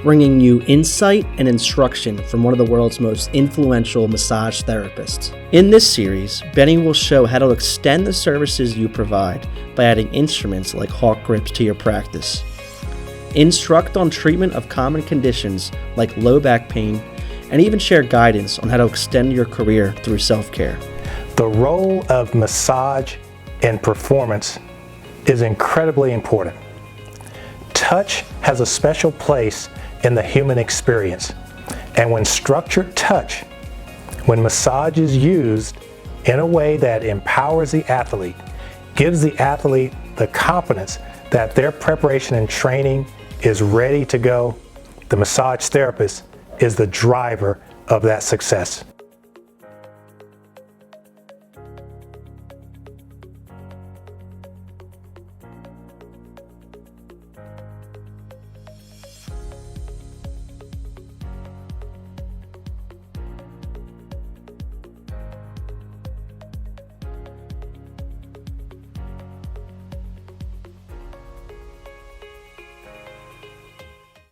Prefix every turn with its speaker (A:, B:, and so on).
A: bringing you insight and instruction from one of the world's most influential massage therapists. In this series, Benny will show how to extend the services you provide by adding instruments like HawkGrips to your practice. Instruct on treatment of common conditions like low back pain, and even share guidance on how to extend your career through self-care.
B: The role of massage in performance is incredibly important. Touch has a special place in the human experience, and when structured touch, when massage is used in a way that empowers the athlete, gives the athlete the confidence that their preparation and training is ready to go, the massage therapist is the driver of that success.